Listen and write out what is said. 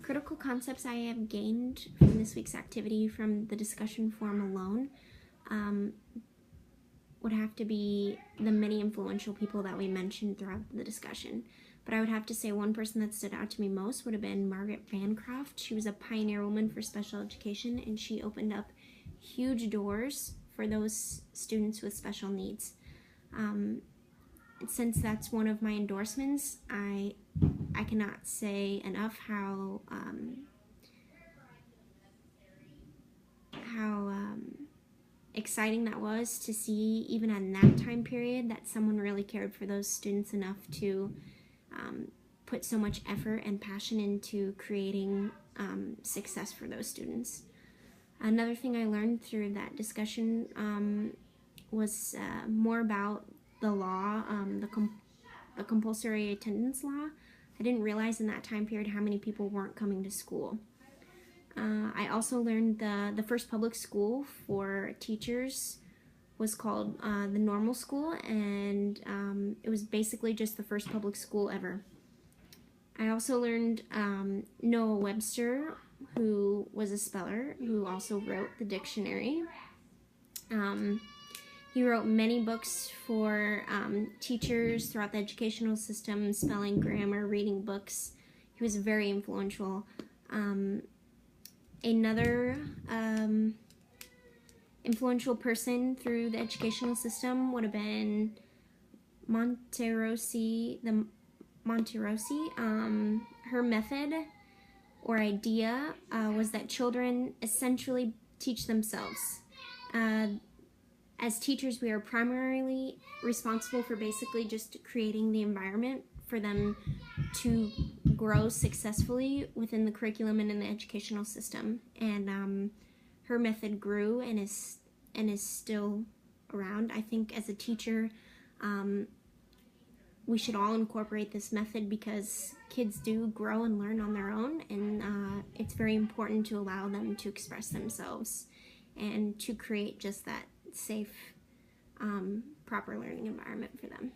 Critical concepts I have gained from this week's activity from the discussion forum alone would have to be the many influential people that we mentioned throughout the discussion. But I would have to say one person that stood out to me most would have been Margaret Bancroft. She was a pioneer woman for special education, and she opened up huge doors for those students with special needs. Since that's one of my endorsements, I cannot say enough how exciting that was to see, even in that time period, that someone really cared for those students enough to put so much effort and passion into creating success for those students. Another thing I learned through that discussion was more about the law, the compulsory attendance law. I didn't realize in that time period how many people weren't coming to school. I also learned the first public school for teachers was called the Normal School, and it was basically just the first public school ever. I also learned Noah Webster, who was a speller, who also wrote the dictionary. He wrote many books for teachers throughout the educational system, spelling, grammar, reading books. He was very influential. Another influential person through the educational system would have been Monterosi. Her method or idea was that children essentially teach themselves. As teachers, we are primarily responsible for basically just creating the environment for them to grow successfully within the curriculum and in the educational system. And her method grew and is still around. I think as a teacher, we should all incorporate this method because kids do grow and learn on their own, and it's very important to allow them to express themselves and to create just that safe, proper learning environment for them.